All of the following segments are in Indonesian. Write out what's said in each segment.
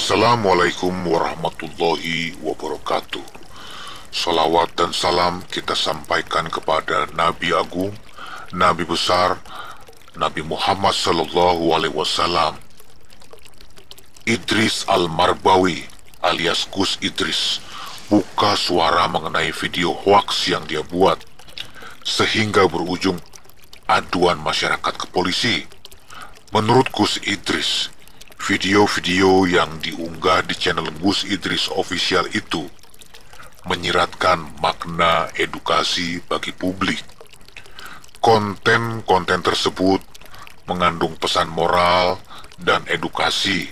Assalamualaikum warahmatullahi wabarakatuh. Salawat dan salam kita sampaikan kepada Nabi Agung, Nabi besar, Nabi Muhammad Sallallahu Alaihi Wasallam, Idris Al-Marbawi alias Gus Idris, buka suara mengenai video hoaks yang dia buat, sehingga berujung aduan masyarakat ke polisi. Menurut Gus Idris, video-video yang diunggah di channel Gus Idris Official itu menyiratkan makna edukasi bagi publik. Konten-konten tersebut mengandung pesan moral dan edukasi.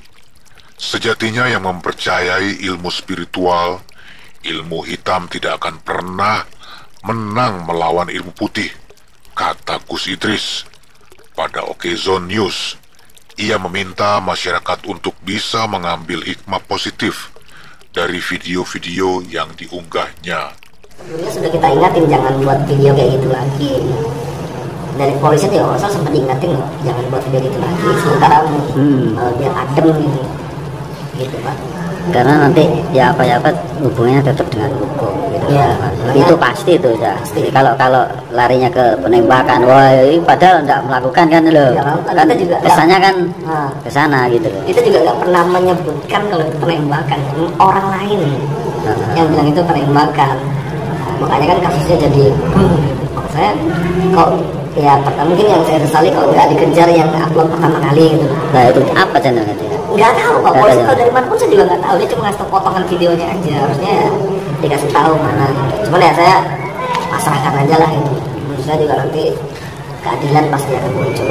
Sejatinya yang mempercayai ilmu spiritual, ilmu hitam tidak akan pernah menang melawan ilmu putih, kata Gus Idris. Pada Okezone News, ia meminta masyarakat untuk bisa mengambil hikmah positif dari video-video yang diunggahnya. Sebelumnya sudah kita ingatin jangan buat video kayak gitu lagi. Dari polisi juga masa sempat diingatin loh, jangan buat video gitu lagi. Sementara biar adem gitu Pak. Karena nanti ya apa hubungannya tetap dengan hukum gitu. Ya, itu pasti itu ya. Kalau larinya ke penembakan, wah padahal tidak melakukan kan loh. Ya, kan juga kesannya kan ke sana gitu. Itu juga nggak pernah menyebutkan kalau itu penembakan, orang lain yang bilang itu penembakan. Makanya kan kasusnya jadi maksud saya kok ya mungkin yang saya sesali kalau nggak dikejar yang upload pertama kali gitu. Nah itu apa channelnya dia? Nggak tahu Pak, polisi kalau dari mana pun saya juga nggak tahu, dia cuma ngasih tahu potongan videonya aja, harusnya ya dikasih tahu mana gitu. Cuman ya saya pasrahkan aja lah itu, menurut saya juga nanti keadilan pasti akan muncul.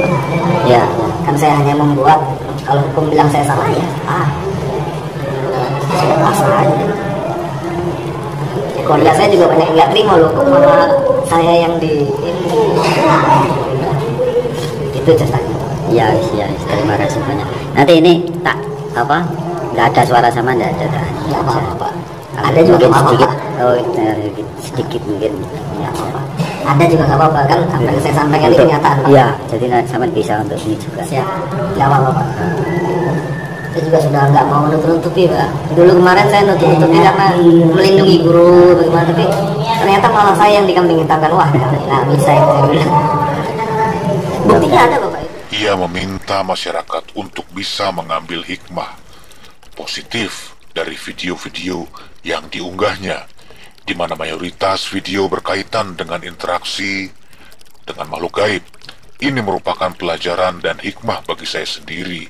Ya, kan saya hanya membuat, kalau hukum bilang saya salah ya saya pasrah aja. Keluarga saya juga banyak yang nggak terima loh, kok malah saya yang di ini. Itu ceritanya. Ya, terima kasih banyak. Nanti ini nggak ada suara sama, nggak ada. Nggak apa-apa Pak. Ada juga mungkin sedikit, sedikit mungkin. Nggak apa-apa. Ada juga nggak apa-apa kan, apa yang saya sampaikan ini kenyataan Pak. Iya, jadi sama bisa untuk ini juga. Siap, nggak apa-apa Pak. Saya juga sudah nggak mau nutup-nutupi Pak. Dulu kemarin saya nutup-nutupi karena melindungi guru bagaimana, tapi ternyata malah saya yang dikambing hitamkan. Wah, nggak bisa itu saya bilang. Buktinya ada Bapak. Ia meminta masyarakat untuk bisa mengambil hikmah positif dari video-video yang diunggahnya, di mana mayoritas video berkaitan dengan interaksi dengan makhluk gaib. Ini merupakan pelajaran dan hikmah bagi saya sendiri.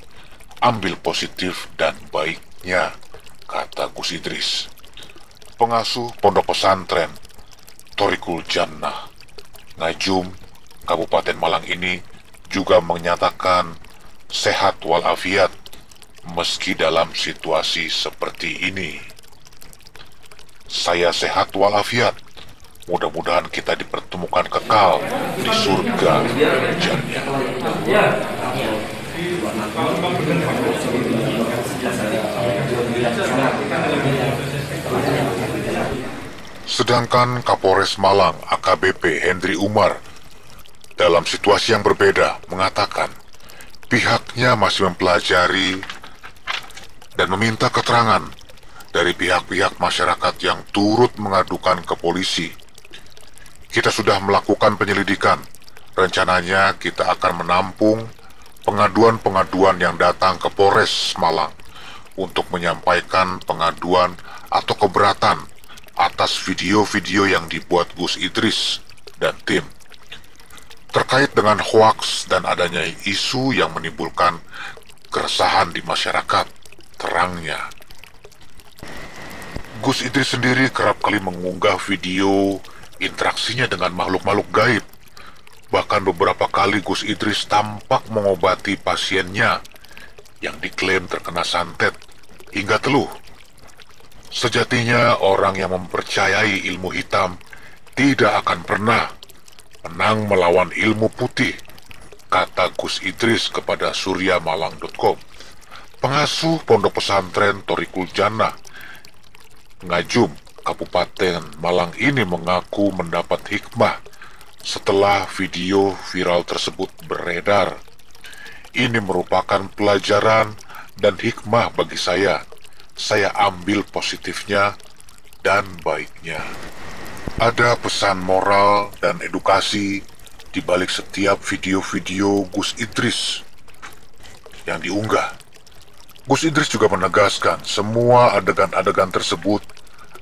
Ambil positif dan baiknya, kata Gus Idris. Pengasuh Pondok Pesantren Thoriqul Jannah, Ngajum, Kabupaten Malang ini juga menyatakan sehat walafiat meski dalam situasi seperti ini. Saya sehat walafiat. Mudah-mudahan kita dipertemukan kekal di surga jannah. Sedangkan Kapolres Malang AKBP Hendri Umar dalam situasi yang berbeda mengatakan pihaknya masih mempelajari dan meminta keterangan dari pihak-pihak masyarakat yang turut mengadukan ke polisi. Kita sudah melakukan penyelidikan. Rencananya kita akan menampung pengaduan-pengaduan yang datang ke Polres Malang untuk menyampaikan pengaduan atau keberatan atas video-video yang dibuat Gus Idris dan tim terkait dengan hoaks dan adanya isu yang menimbulkan keresahan di masyarakat, terangnya. Gus Idris sendiri kerap kali mengunggah video interaksinya dengan makhluk-makhluk gaib. Bahkan beberapa kali Gus Idris tampak mengobati pasiennya yang diklaim terkena santet hingga teluh. Sejatinya orang yang mempercayai ilmu hitam tidak akan pernah menang melawan ilmu putih, kata Gus Idris kepada suryamalang.com. Pengasuh Pondok Pesantren Thoriqul Jannah, Ngajum, Kabupaten Malang ini mengaku mendapat hikmah setelah video viral tersebut beredar. Ini merupakan pelajaran dan hikmah bagi saya. saya ambil positifnya dan baiknya. Ada pesan moral dan edukasi di balik setiap video-video Gus Idris yang diunggah. Gus Idris juga menegaskan semua adegan-adegan tersebut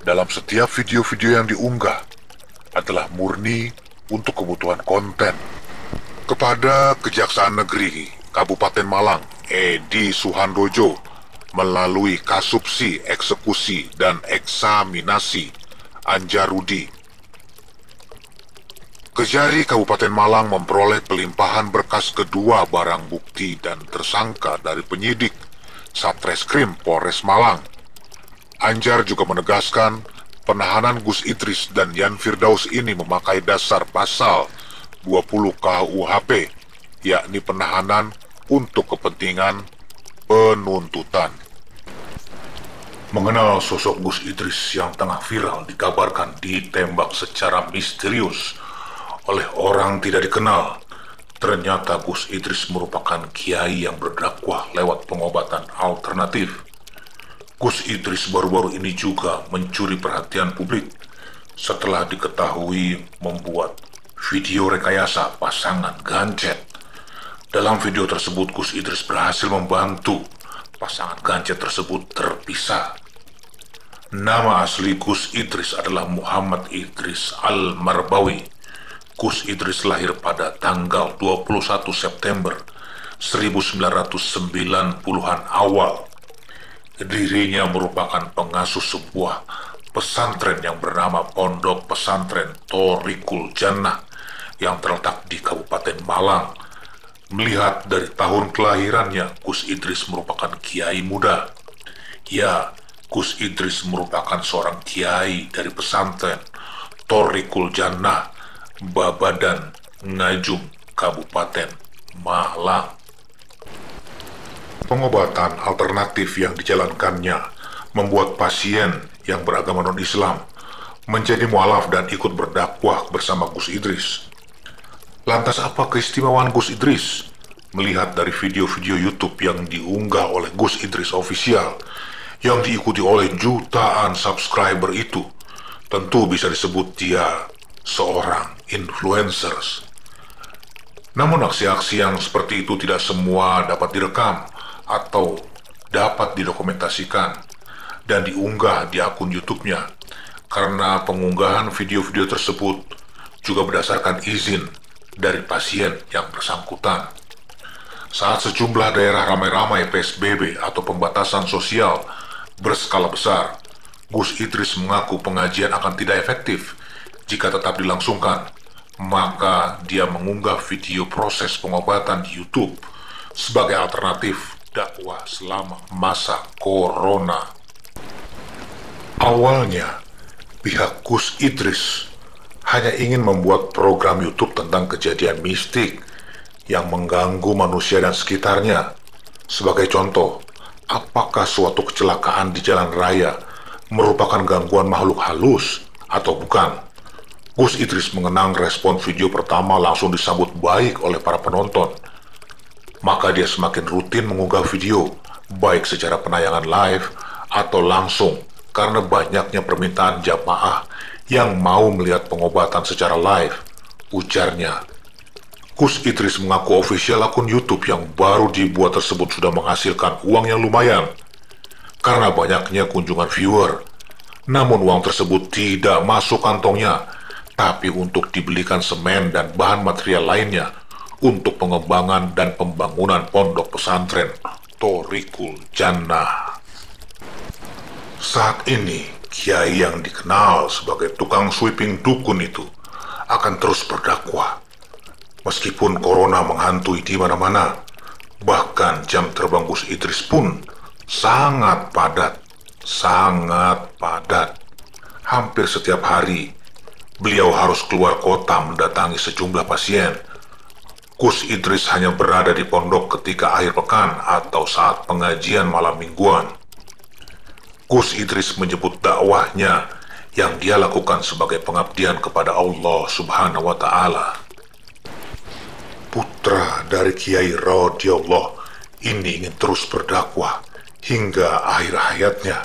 dalam setiap video-video yang diunggah adalah murni untuk kebutuhan konten. Kepada Kejaksaan Negeri Kabupaten Malang, Edi Suhandojo, melalui Kasubsi Eksekusi dan Eksaminasi Anjarudi, Kejari Kabupaten Malang memperoleh pelimpahan berkas kedua barang bukti dan tersangka dari penyidik Satreskrim Polres Malang. Anjar juga menegaskan penahanan Gus Idris dan Yan Firdaus ini memakai dasar pasal 20 KUHP, yakni penahanan untuk kepentingan penuntutan. Mengenal sosok Gus Idris yang tengah viral dikabarkan ditembak secara misterius oleh orang tidak dikenal, ternyata Gus Idris merupakan kiai yang berdakwah lewat pengobatan alternatif. Gus Idris baru-baru ini juga mencuri perhatian publik setelah diketahui membuat video rekayasa pasangan gancet. Dalam video tersebut, Gus Idris berhasil membantu pasangan gancet tersebut terpisah. Nama asli Gus Idris adalah Muhammad Idris Al-Marbawi. Gus Idris lahir pada tanggal 21 September 1990-an awal. Dirinya merupakan pengasuh sebuah pesantren yang bernama Pondok Pesantren Thoriqul Jannah yang terletak di Kabupaten Malang. Melihat dari tahun kelahirannya, Gus Idris merupakan kiai muda. Ya, Gus Idris merupakan seorang kiai dari pesantren Thoriqul Jannah, Babadan Ngajum, Kabupaten Malang. Pengobatan alternatif yang dijalankannya membuat pasien yang beragama non-Islam menjadi mualaf dan ikut berdakwah bersama Gus Idris. Lantas apa keistimewaan Gus Idris? Melihat dari video-video YouTube yang diunggah oleh Gus Idris Official yang diikuti oleh jutaan subscriber itu, tentu bisa disebut dia seorang influencers. Namun aksi-aksi yang seperti itu tidak semua dapat direkam atau dapat didokumentasikan dan diunggah di akun YouTube-nya, karena pengunggahan video-video tersebut juga berdasarkan izin dari pasien yang bersangkutan. Saat sejumlah daerah ramai-ramai PSBB atau pembatasan sosial berskala besar, Gus Idris mengaku pengajian akan tidak efektif jika tetap dilangsungkan. Maka dia mengunggah video proses pengobatan di YouTube sebagai alternatif dakwah selama masa corona. Awalnya, pihak Gus Idris hanya ingin membuat program YouTube tentang kejadian mistik yang mengganggu manusia dan sekitarnya. Sebagai contoh, apakah suatu kecelakaan di jalan raya merupakan gangguan makhluk halus atau bukan? Gus Idris mengenang respon video pertama langsung disambut baik oleh para penonton. Maka dia semakin rutin mengunggah video, baik secara penayangan live atau langsung, karena banyaknya permintaan jamaah yang mau melihat pengobatan secara live, ujarnya. Gus Idris mengaku official akun YouTube yang baru dibuat tersebut sudah menghasilkan uang yang lumayan karena banyaknya kunjungan viewer. Namun uang tersebut tidak masuk kantongnya, tapi untuk dibelikan semen dan bahan material lainnya untuk pengembangan dan pembangunan pondok pesantren Thoriqul Jannah. Saat ini, kiai yang dikenal sebagai tukang sweeping dukun itu akan terus berdakwah. Meskipun corona menghantui di mana-mana, bahkan jam terbang Gus Idris pun sangat padat. Hampir setiap hari, beliau harus keluar kota mendatangi sejumlah pasien. Gus Idris hanya berada di pondok ketika akhir pekan atau saat pengajian malam mingguan. Gus Idris menyebut dakwahnya yang dia lakukan sebagai pengabdian kepada Allah Subhanahu wa Ta'ala. Putra dari Kiai radhiyallahu ini ingin terus berdakwah hingga akhir hayatnya,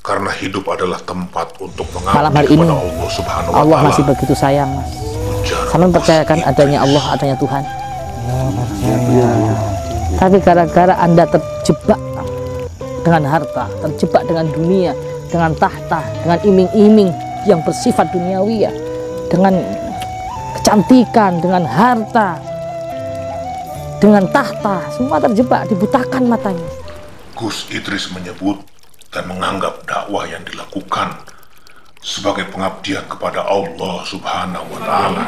karena hidup adalah tempat untuk Malam hari mengabdi ini kepada Allah Subhanahu wa Allah Ta'ala. masih begitu sayang, Mas. Ujar Sama Gus percayakan Idris. adanya Allah, adanya Tuhan. Tapi gara-gara Anda terjebak dengan harta, terjebak dengan dunia, dengan tahta, dengan iming-iming yang bersifat duniawi ya, dengan kecantikan, dengan harta, dengan tahta, semua terjebak, dibutakan matanya. Gus Idris menyebut dan menganggap dakwah yang dilakukan sebagai pengabdian kepada Allah Subhanahu wa Ta'ala.